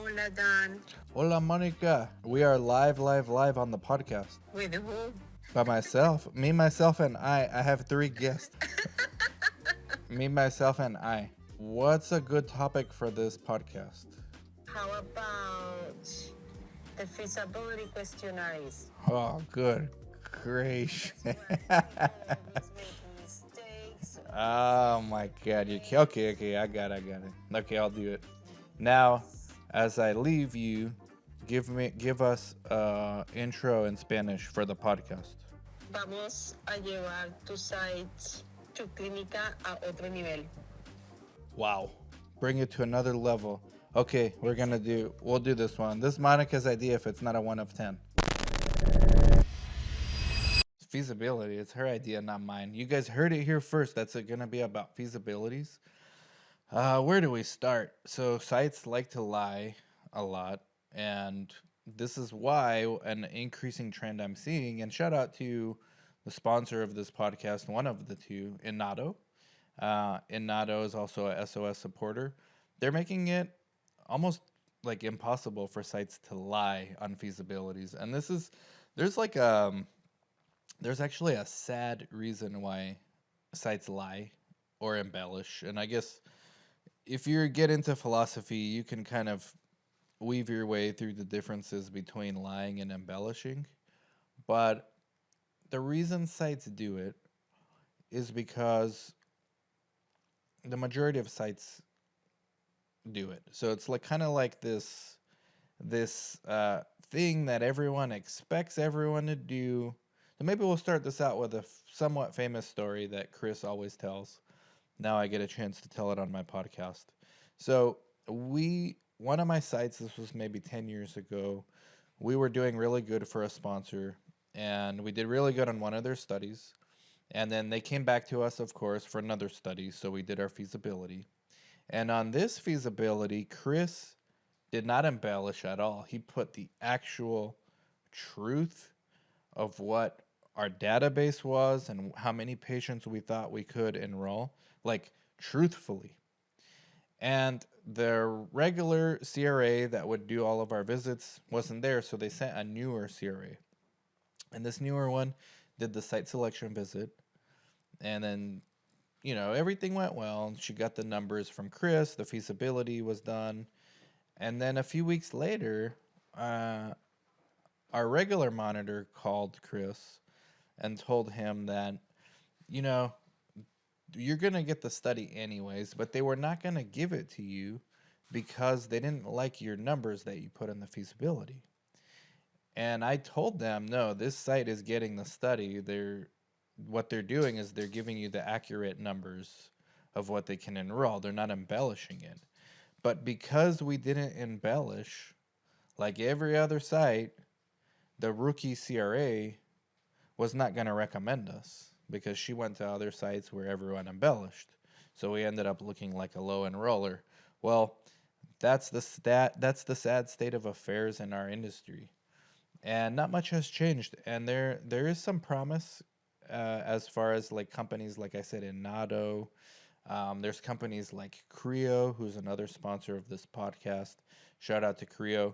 Hola, Dan. Hola, Monica. We are live on the podcast. With who? By myself, me, myself, and I. I have three guests. Me, myself, and I. What's a good topic for this podcast? How about the feasibility questionnaires? Oh, good gracious. Always making mistakes. Oh my God. Okay. I got it. Okay, I'll do it. Now, as I leave you, give us intro in Spanish for the podcast. Vamos a llevar tu site, tu clínica a otro nivel. Wow. Bring it to another level. Okay, we'll do this one. This is Monica's idea if it's not a 1 of 10. Feasibility, it's her idea, not mine. You guys heard it here first. That's going to be about feasibilities. Where do we start? So sites like to lie a lot, and this is why an increasing trend I'm seeing, and shout out to the sponsor of this podcast, one of the two, Inato. Inato is also a SOS supporter. They're making it almost like impossible for sites to lie on feasibilities. And there's like there's actually a sad reason why sites lie or embellish. And I guess if you get into philosophy, you can kind of weave your way through the differences between lying and embellishing. But the reason sites do it is because the majority of sites do it. So it's like kind of like this thing that everyone expects everyone to do. So maybe we'll start this out with a somewhat famous story that Chris always tells. Now I get a chance to tell it on my podcast. So one of my sites, this was maybe 10 years ago, we were doing really good for a sponsor, and we did really good on one of their studies. And then they came back to us, of course, for another study. So we did our feasibility. And on this feasibility, Chris did not embellish at all. He put the actual truth of what our database was and how many patients we thought we could enroll, like truthfully. And the regular CRA that would do all of our visits wasn't there, so they sent a newer CRA. And this newer one did the site selection visit, and then everything went well. And she got the numbers from Chris, the feasibility was done. And then a few weeks later, our regular monitor called Chris and told him that, you know, you're going to get the study anyways, but they were not going to give it to you because they didn't like your numbers that you put in the feasibility. And I told them, no, this site is getting the study. What they're doing is they're giving you the accurate numbers of what they can enroll. They're not embellishing it. But because we didn't embellish, like every other site, the rookie CRA was not going to recommend us because she went to other sites where everyone embellished. So we ended up looking like a low enroller. Well, that's the sad state of affairs in our industry. And not much has changed. And there is some promise as far as like companies, like I said, in Nado. There's companies like Creo, who's another sponsor of this podcast. Shout out to Creo.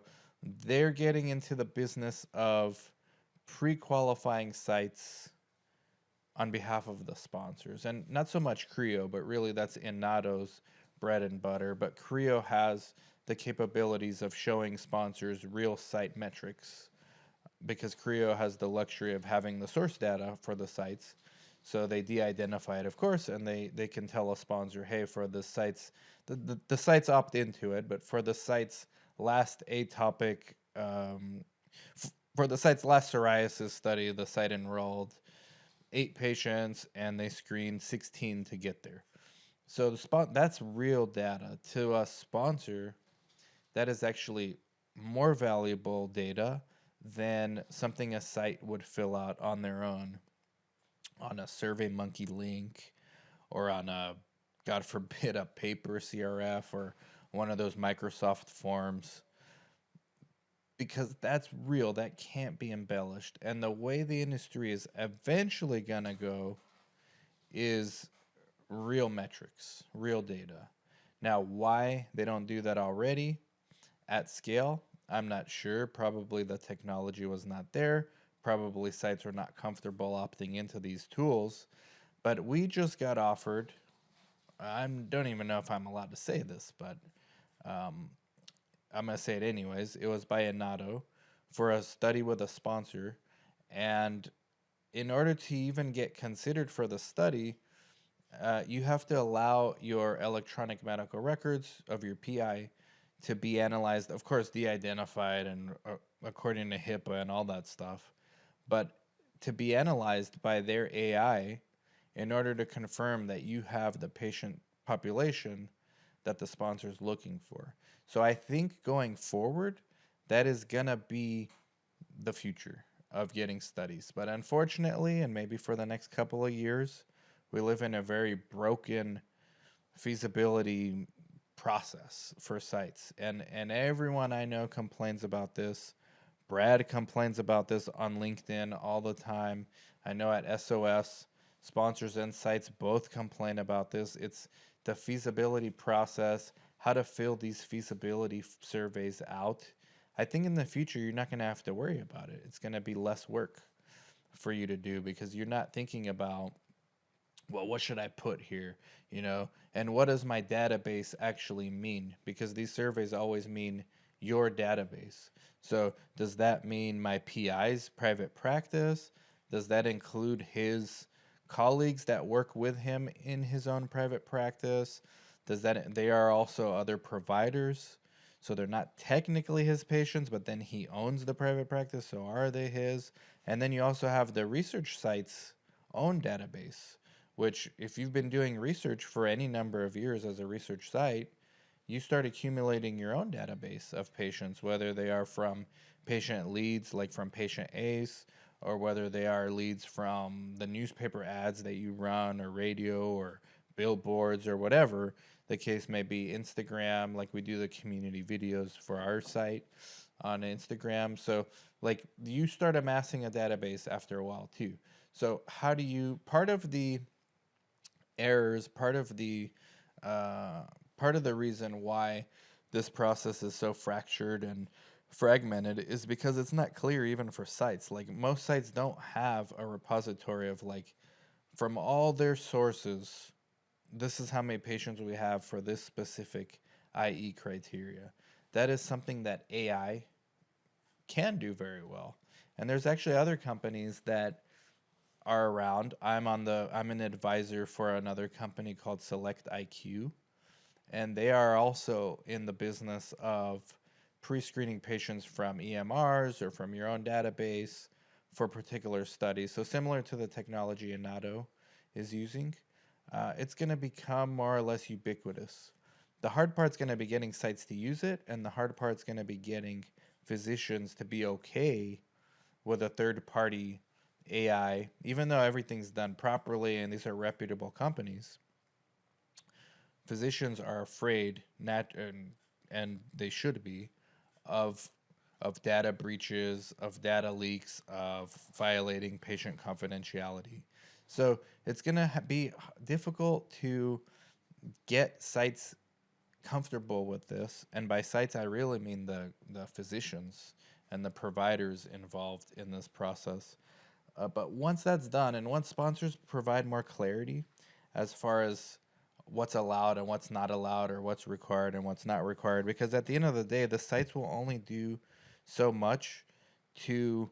They're getting into the business of pre-qualifying sites on behalf of the sponsors. And not so much Creo, but really that's Inado's bread and butter. But Creo has the capabilities of showing sponsors real site metrics because Creo has the luxury of having the source data for the sites. So they de-identify it, of course, and they can tell a sponsor, hey, for the sites, the sites opt into it, but for the site's last atopic, for the site's last psoriasis study, the site enrolled 8 patients and they screened 16 to get there. So that's real data. To a sponsor, that is actually more valuable data than something a site would fill out on their own on a SurveyMonkey link or on a, God forbid, a paper CRF or one of those Microsoft forms, because that's real. That can't be embellished. And the way the industry is eventually going to go is real metrics, real data. Now, why they don't do that already, at scale. I'm not sure. Probably the technology was not there. Probably sites were not comfortable opting into these tools. But we just got offered, I don't even know if I'm allowed to say this, but um, I'm going to say it anyways. It was by Inato for a study with a sponsor. And in order to even get considered for the study, you have to allow your electronic medical records of your PI to be analyzed, of course, de identified and according to HIPAA and all that stuff, but to be analyzed by their AI in order to confirm that you have the patient population that the sponsor is looking for. So I think going forward, that is going to be the future of getting studies. But unfortunately, and maybe for the next couple of years, we live in a very broken feasibility process for sites. And everyone I know complains about this. Brad complains about this on LinkedIn all the time. I know at SOS, sponsors and sites both complain about this. It's the feasibility process, how to fill these feasibility surveys out. I think in the future, you're not going to have to worry about it. It's going to be less work for you to do because you're not thinking about, well, what should I put here? And what does my database actually mean? Because these surveys always mean your database. So, does that mean my PI's private practice? Does that include his colleagues that work with him in his own private practice? Does that they are also other providers? So they're not technically his patients, but then he owns the private practice, so are they his? And then you also have the research site's own database, which, if you've been doing research for any number of years as a research site, you start accumulating your own database of patients, whether they are from patient leads, like from Patient Ace, or whether they are leads from the newspaper ads that you run, or radio, or billboards, or whatever the case may be. Instagram, like we do the community videos for our site on Instagram. So, like, you start amassing a database after a while too. So, how do you, part of the errors, uh, part of the reason why this process is so fractured and fragmented is because it's not clear even for sites. Like, most sites don't have a repository of, like, from all their sources, this is how many patients we have for this specific IE criteria. That is something that AI can do very well. And there's actually other companies that are around. I'm an advisor for another company called Select IQ, and they are also in the business of pre-screening patients from EMRs or from your own database for particular studies. So similar to the technology Inato is using, it's going to become more or less ubiquitous. The hard part's going to be getting sites to use it, and the hard part's going to be getting physicians to be okay with a third party AI, even though everything's done properly and these are reputable companies. Physicians are afraid, and they should be, of data breaches, of data leaks, of violating patient confidentiality. So it's going to be difficult to get sites comfortable with this. And by sites, I really mean the physicians and the providers involved in this process. But once that's done, and once sponsors provide more clarity as far as what's allowed and what's not allowed, or what's required and what's not required, because at the end of the day, the sites will only do so much to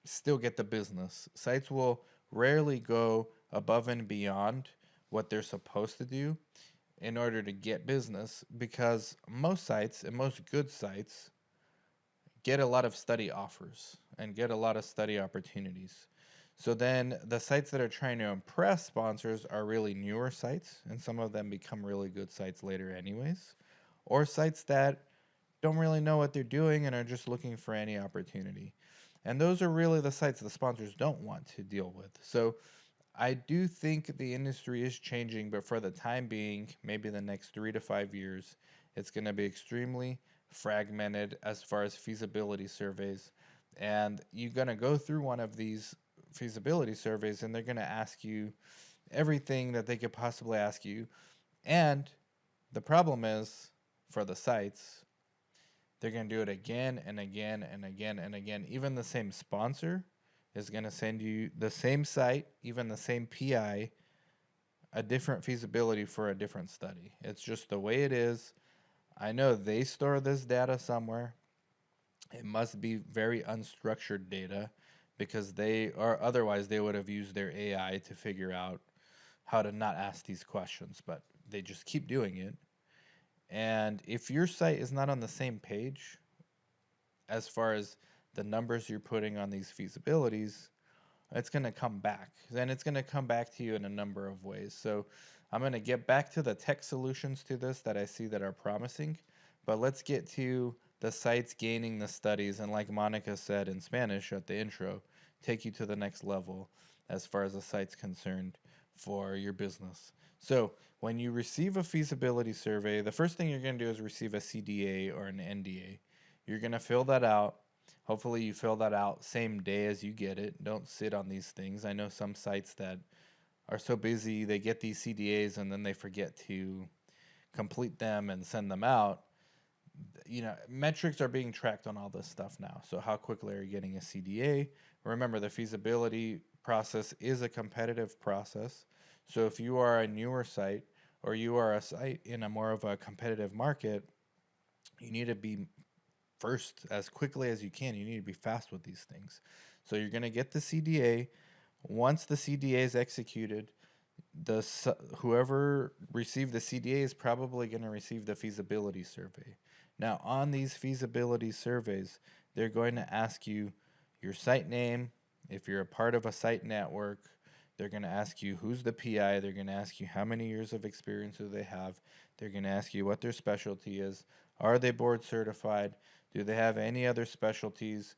still get the business. Sites will rarely go above and beyond what they're supposed to do in order to get business, because most sites, and most good sites, get a lot of study offers and get a lot of study opportunities. So then the sites that are trying to impress sponsors are really newer sites, and some of them become really good sites later, anyways, or sites that don't really know what they're doing and are just looking for any opportunity. And those are really the sites the sponsors don't want to deal with. So I do think the industry is changing, but for the time being, maybe the next 3 to 5 years, it's going to be extremely fragmented as far as feasibility surveys. And you're going to go through one of these feasibility surveys, and they're going to ask you everything that they could possibly ask you. And the problem is, for the sites, they're going to do it again and again and again and again. Even the same sponsor is going to send you the same site, even the same PI, a different feasibility for a different study. It's just the way it is. I know they store this data somewhere. It must be very unstructured data because they, or otherwise they would have used their AI to figure out how to not ask these questions, but they just keep doing it. And if your site is not on the same page as far as the numbers you're putting on these feasibilities, it's going to come back. Then it's going to come back to you in a number of ways. So I'm going to get back to the tech solutions to this that I see that are promising, but let's get to the sites gaining the studies. And like Monica said in Spanish at the intro, take you to the next level as far as the site's concerned for your business. So when you receive a feasibility survey, the first thing you're going to do is receive a CDA or an NDA. You're going to fill that out. Hopefully you fill that out same day as you get it. Don't sit on these things. I know some sites that are so busy they get these CDAs and then they forget to complete them and send them out. You know, metrics are being tracked on all this stuff now. So how quickly are you getting a CDA? Remember, the feasibility process is a competitive process. So if you are a newer site or you are a site in a more of a competitive market, you need to be first as quickly as you can. You need to be fast with these things. So you're going to get the CDA. Once the CDA is executed, whoever received the CDA is probably going to receive the feasibility survey. Now, on these feasibility surveys, they're going to ask you your site name. If you're a part of a site network, they're going to ask you who's the PI. They're going to ask you how many years of experience do they have. They're going to ask you what their specialty is. Are they board certified? Do they have any other specialties?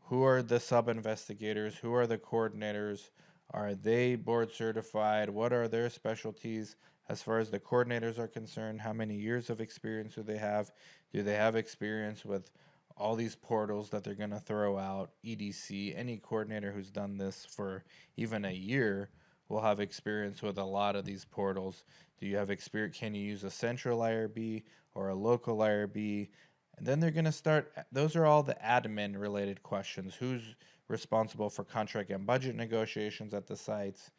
Who are the sub investigators? Who are the coordinators? Are they board certified? What are their specialties as far as the coordinators are concerned? How many years of experience do they have? Do they have experience with all these portals that they're going to throw out? EDC, any coordinator who's done this for even a year will have experience with a lot of these portals. Do you have experience? Can you use a central IRB or a local IRB? And then they're going to start, those are all the admin related questions. Who's responsible for contract and budget negotiations at the sites?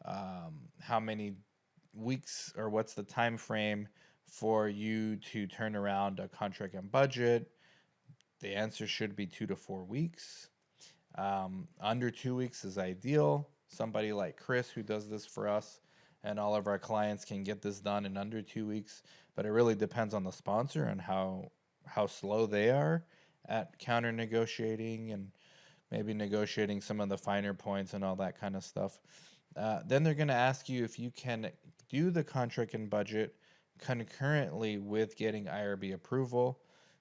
How many weeks or what's the time frame for you to turn around a contract and budget? The answer should be 2 to 4 weeks. Under 2 weeks is ideal. Somebody like Chris, who does this for us and all of our clients, can get this done in under 2 weeks. But it really depends on the sponsor and how slow they are at counter negotiating and maybe negotiating some of the finer points and all that kind of stuff. Then they're going to ask you if you can do the contract and budget concurrently with getting IRB approval.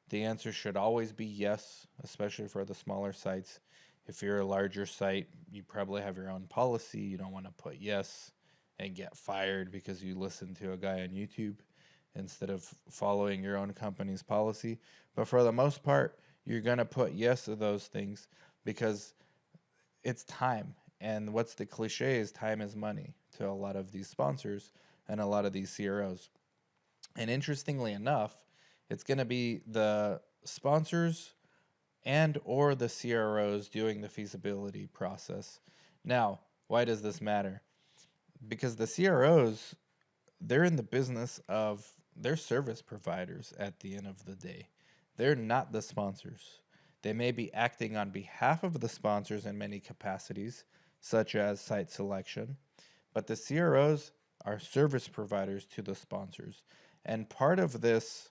The answer should always be yes, especially for the smaller sites. If you're a larger site, you probably have your own policy. You don't want to put yes and get fired because you listen to a guy on YouTube instead of following your own company's policy. But for the most part, you're going to put yes to those things because it's time. And what's the cliche is time is money to a lot of these sponsors and a lot of these CROs. And interestingly enough, it's going to be the sponsors and or the CROs doing the feasibility process. Now, why does this matter? Because the CROs, they're in the business of, they're service providers at the end of the day. They're not the sponsors. They may be acting on behalf of the sponsors in many capacities, such as site selection, but the CROs are service providers to the sponsors. And part of this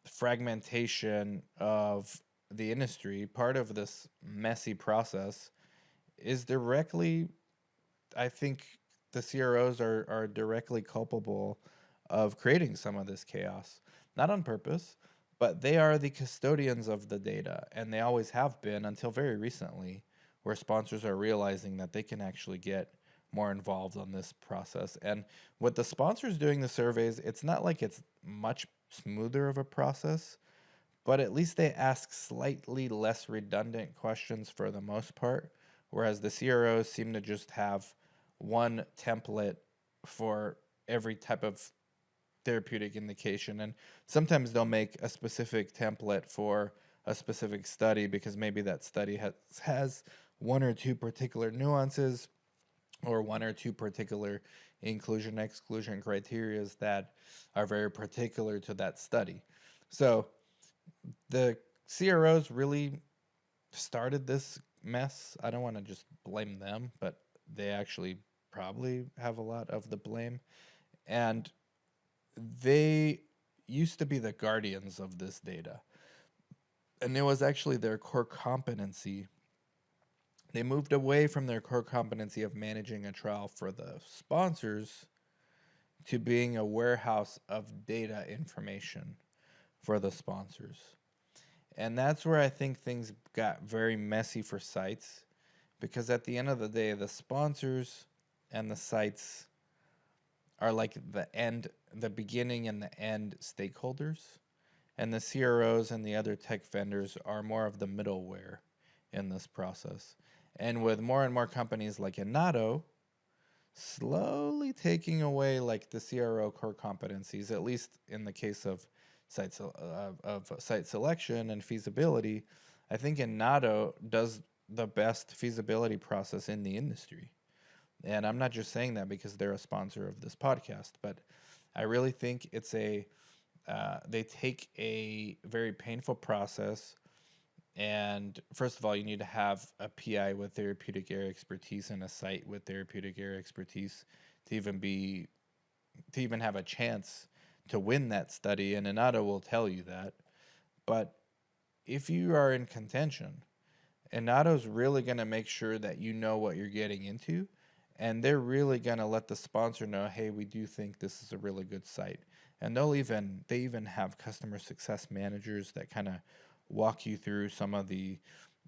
fragmentation of the industry, part of this messy process, is directly, I think the CROs are directly culpable of creating some of this chaos. Not on purpose, but they are the custodians of the data, and they always have been until very recently, where sponsors are realizing that they can actually get more involved on this process. And with the sponsors doing the surveys, it's not like it's much smoother of a process, but at least they ask slightly less redundant questions for the most part, whereas the CROs seem to just have one template for every type of therapeutic indication. And sometimes they'll make a specific template for a specific study because maybe that study has one or two particular nuances or one or two particular inclusion exclusion criterias that are very particular to that study. So the CROs really started this mess. I don't want to just blame them, but they actually probably have a lot of the blame. And they used to be the guardians of this data. And it was actually their core competency. They moved away from their core competency of managing a trial for the sponsors to being a warehouse of data information for the sponsors. And that's where I think things got very messy for sites because at the end of the day, the sponsors and the sites are like the beginning and the end stakeholders. And the CROs and the other tech vendors are more of the middleware in this process. And with more and more companies like Inato slowly taking away like the CRO core competencies, at least in the case of site selection and feasibility, I think Inato does the best feasibility process in the industry. And I'm not just saying that because they're a sponsor of this podcast, but I really think they take a very painful process. And first of all, you need to have a PI with therapeutic area expertise and a site with therapeutic area expertise to even have a chance to win that study. And Inato will tell you that. But if you are in contention, Inato's really going to make sure that you know what you're getting into. And they're really going to let the sponsor know, hey, we do think this is a really good site. And they even have customer success managers that kind of walk you through some of the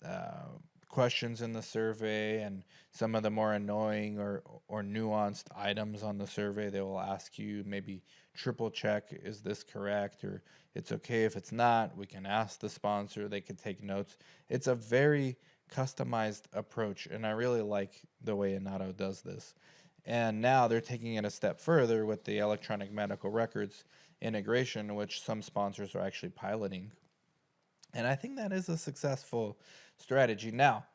uh, questions in the survey and some of the more annoying or nuanced items on the survey. They will ask you, maybe triple check, is this correct? Or it's okay if it's not. We can ask the sponsor. They could take notes. It's a very customized approach, and I really like the way Inato does this. And now they're taking it a step further with the electronic medical records integration, which some sponsors are actually piloting. And I think that is a successful strategy. Now,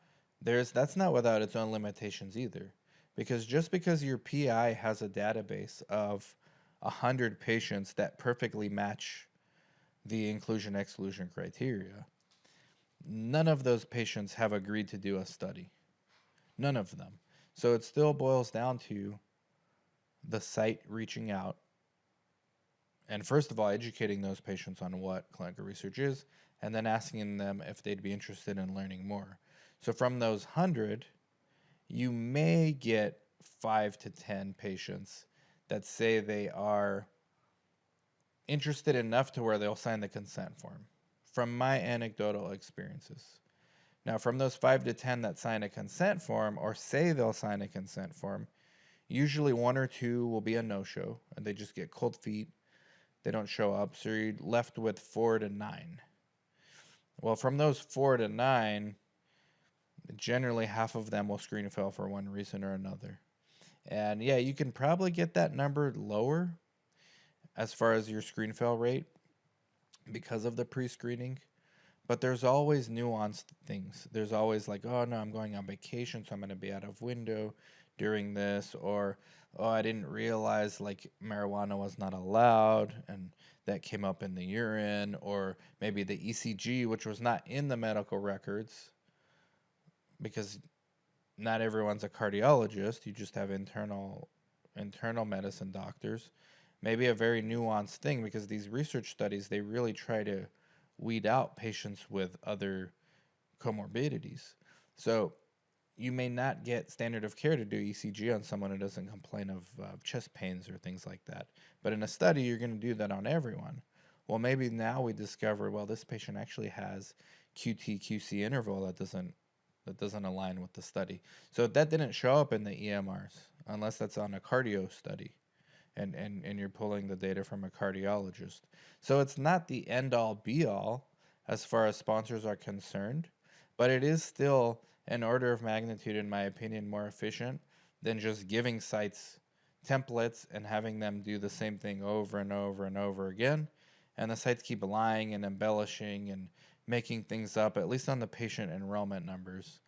that's not without its own limitations either. Because just because your PI has a database of 100 patients that perfectly match the inclusion exclusion criteria, none of those patients have agreed to do a study. None of them. So it still boils down to the site reaching out and, first of all, educating those patients on what clinical research is, and then asking them if they'd be interested in learning more. So from those 100, you may get 5 to 10 patients that say they are interested enough to where they'll sign the consent form, from my anecdotal experiences. Now, from those 5 to 10 that sign a consent form or say they'll sign a consent form, usually 1 or 2 will be a no-show, and they just get cold feet. They don't show up, so you're left with 4 to 9. Well, from those 4 to 9, generally half of them will screen fail for one reason or another. And yeah, you can probably get that number lower as far as your screen fail rate because of the pre-screening. But there's always nuanced things. There's always like, oh no, I'm going on vacation, so I'm going to be out of window during this. Or, oh, I didn't realize like marijuana was not allowed and that came up in the urine. Or maybe the ECG, which was not in the medical records because not everyone's a cardiologist. You just have internal medicine doctors. Maybe a very nuanced thing because these research studies, they really try to weed out patients with other comorbidities. So you may not get standard of care to do ECG on someone who doesn't complain of chest pains or things like that. But in a study, you're going to do that on everyone. Well, maybe now we discover, well, this patient actually has QT-QC interval that doesn't align with the study. So that didn't show up in the EMRs unless that's on a cardio study. And you're pulling the data from a cardiologist. So it's not the end all be all as far as sponsors are concerned, but it is still an order of magnitude, in my opinion, more efficient than just giving sites templates and having them do the same thing over and over and over again. And the sites keep lying and embellishing and making things up, at least on the patient enrollment numbers.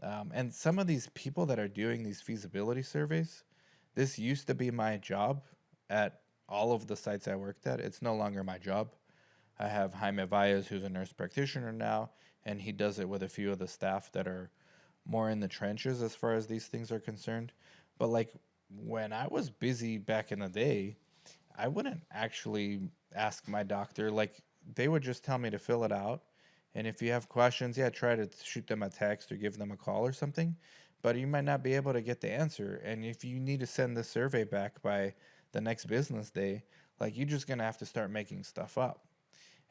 And some of these people that are doing these feasibility surveys, this used to be my job at all of the sites I worked at. It's no longer my job. I have Jaime Valles, who's a nurse practitioner now, and he does it with a few of the staff that are more in the trenches as far as these things are concerned. But like when I was busy back in the day, I wouldn't actually ask my doctor. Like they would just tell me to fill it out. And if you have questions, yeah, try to shoot them a text or give them a call or something. But you might not be able to get the answer. And if you need to send the survey back by the next business day, like you're just going to have to start making stuff up.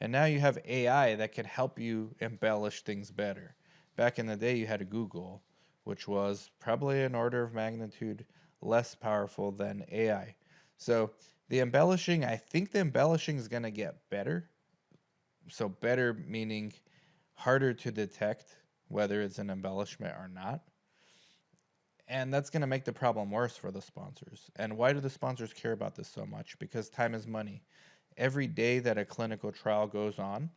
And now you have AI that can help you embellish things better. Back in the day, you had Google, which was probably an order of magnitude less powerful than AI. So the embellishing, I think the embellishing is going to get better. So better meaning harder to detect whether it's an embellishment or not. And that's going to make the problem worse for the sponsors. And why do the sponsors care about this so much? Because time is money. Every day that a clinical trial goes on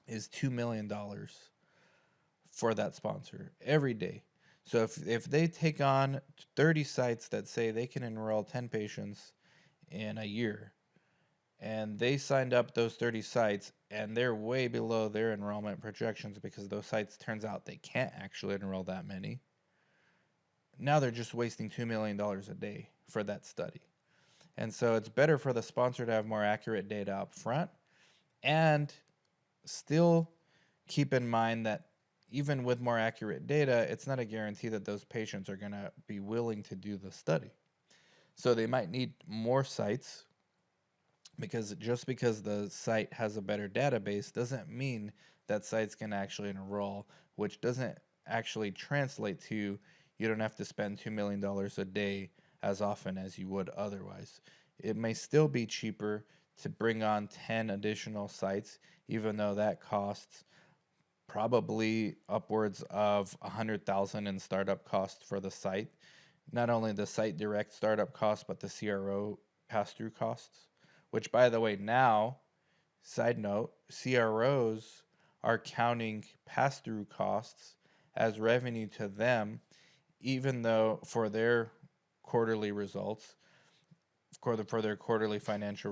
is $2 million for that sponsor every day. So if they take on 30 sites that say they can enroll 10 patients in a year, and they signed up those 30 sites and they're way below their enrollment projections because those sites turns out they can't actually enroll that many. Now they're just wasting $2 million a day for that study. And so it's better for the sponsor to have more accurate data up front and still keep in mind that even with more accurate data, it's not a guarantee that those patients are going to be willing to do the study. So they might need more sites because just because the site has a better database doesn't mean that sites can actually enroll, which doesn't actually translate to you don't have to spend $2 million a day as often as you would otherwise. It may still be cheaper to bring on 10 additional sites, even though that costs probably upwards of 100,000 in startup cost for the site. Not only the site direct startup costs, but the CRO pass-through costs, which by the way, now, side note, CROs are counting pass-through costs as revenue to them, even though for their quarterly results, for their quarterly financial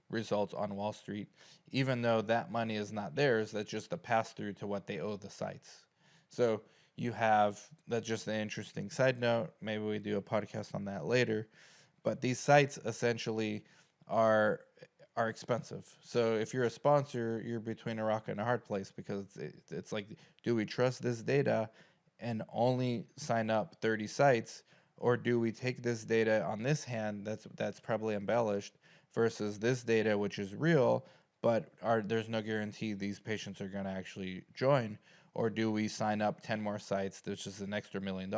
results on Wall Street, even though that money is not theirs, that's just a pass through to what they owe the sites. So you have, that's just an interesting side note. Maybe we do a podcast on that later. But these sites essentially are expensive. So if you're a sponsor, you're between a rock and a hard place because it's like, do we trust this data and only sign up 30 sites, or do we take this data on this hand that's probably embellished versus this data which is real, but there's no guarantee these patients are going to actually join, or do we sign up 10 more sites that's just an extra $1 million?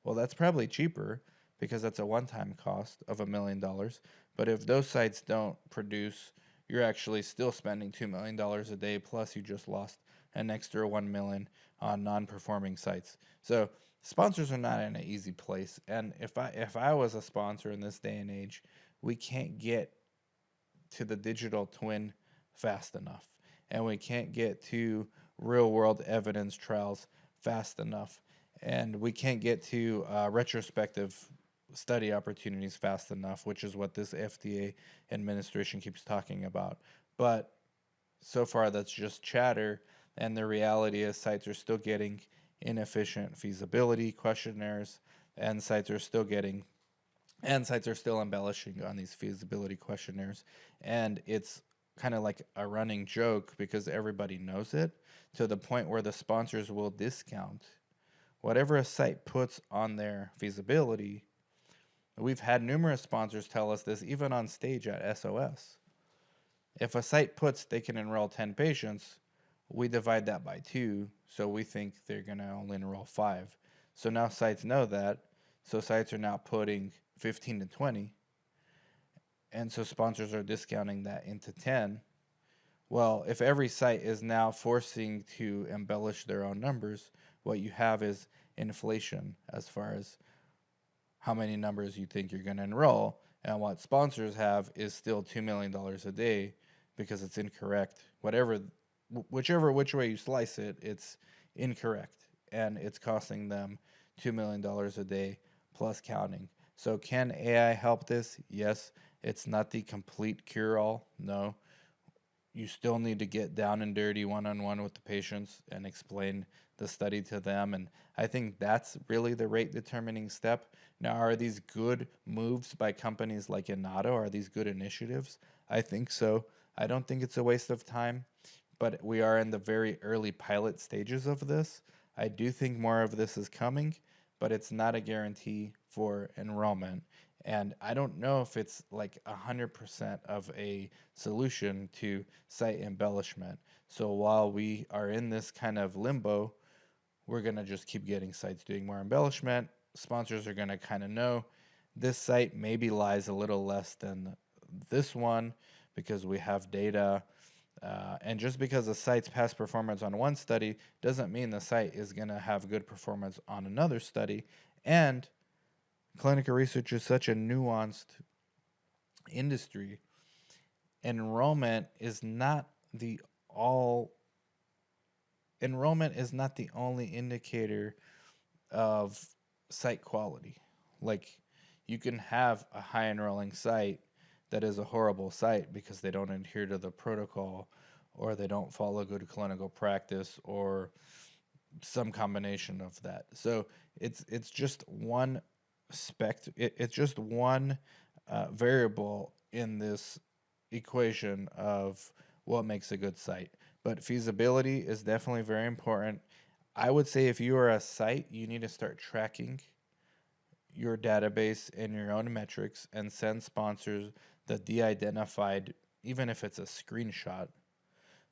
Well, that's probably cheaper because that's a one-time cost of $1 million. But if those sites don't produce, you're actually still spending $2 million a day, plus you just lost an extra $1 million on non-performing sites. So sponsors are not in an easy place. And if I was a sponsor in this day and age, we can't get to the digital twin fast enough. And we can't get to real world evidence trials fast enough. And we can't get to retrospective study opportunities fast enough, which is what this FDA administration keeps talking about. But so far, that's just chatter. And the reality is, sites are still getting inefficient feasibility questionnaires, and sites are still embellishing on these feasibility questionnaires. And it's kind of like a running joke because everybody knows it, to the point where the sponsors will discount whatever a site puts on their feasibility. We've had numerous sponsors tell us this, even on stage at SOS. If a site puts they can enroll 10 patients, we divide that by 2, so we think they're going to only enroll 5. So now sites know that, so sites are now putting 15 to 20, and so sponsors are discounting that into 10. Well, if every site is now forcing to embellish their own numbers, what you have is inflation as far as how many numbers you think you're going to enroll. And what sponsors have is still $2 million a day because it's incorrect. Which way you slice it, it's incorrect. And it's costing them $2 million a day plus counting. So can AI help this? Yes. It's not the complete cure-all. No. You still need to get down and dirty one-on-one with the patients and explain the study to them. And I think that's really the rate determining step. Now, are these good moves by companies like Inato? Are these good initiatives? I think so. I don't think it's a waste of time, but we are in the very early pilot stages of this. I do think more of this is coming, but it's not a guarantee for enrollment. And I don't know if it's like 100% of a solution to site embellishment. So while we are in this kind of limbo, we're going to just keep getting sites doing more embellishment. Sponsors are going to kind of know this site maybe lies a little less than this one because we have data. And just because a site's past performance on one study doesn't mean the site is going to have good performance on another study. And clinical research is such a nuanced industry. Enrollment is not the only indicator of site quality. Like, you can have a high enrolling site that is a horrible site because they don't adhere to the protocol or they don't follow good clinical practice or some combination of that. So it's just one it's just one variable in this equation of what makes a good site. But feasibility is definitely very important. I would say if you are a site, you need to start tracking your database and your own metrics and send sponsors the de-identified, even if it's a screenshot,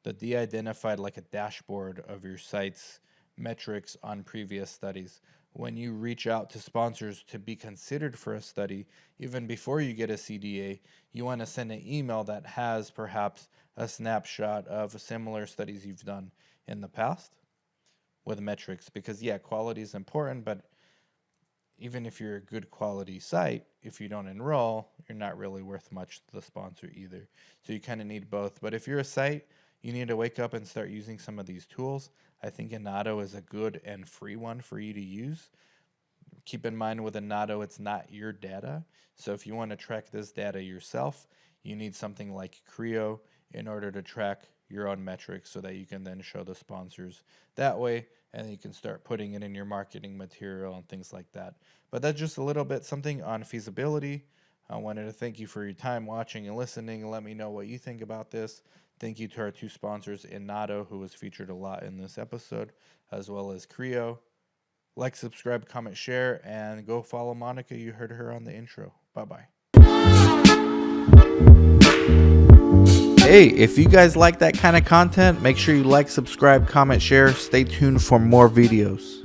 the de-identified like a dashboard of your site's metrics on previous studies. When you reach out to sponsors to be considered for a study, even before you get a CDA, you want to send an email that has perhaps a snapshot of similar studies you've done in the past with metrics. Because yeah, quality is important, but even if you're a good quality site, if you don't enroll, you're not really worth much to the sponsor either. So you kind of need both. But if you're a site, you need to wake up and start using some of these tools. I think Inato is a good and free one for you to use. Keep in mind with Inato, it's not your data. So if you want to track this data yourself, you need something like Creo in order to track your own metrics so that you can then show the sponsors that way, and you can start putting it in your marketing material and things like that. But that's just a little bit something on feasibility. I wanted to thank you for your time watching and listening. Let me know what you think about this. Thank you to our two sponsors, Inato, who was featured a lot in this episode, as well as Creo. Like, subscribe, comment, share, and go follow Monica. You heard her on the intro. Bye-bye. Hey, if you guys like that kind of content, make sure you like, subscribe, comment, share. Stay tuned for more videos.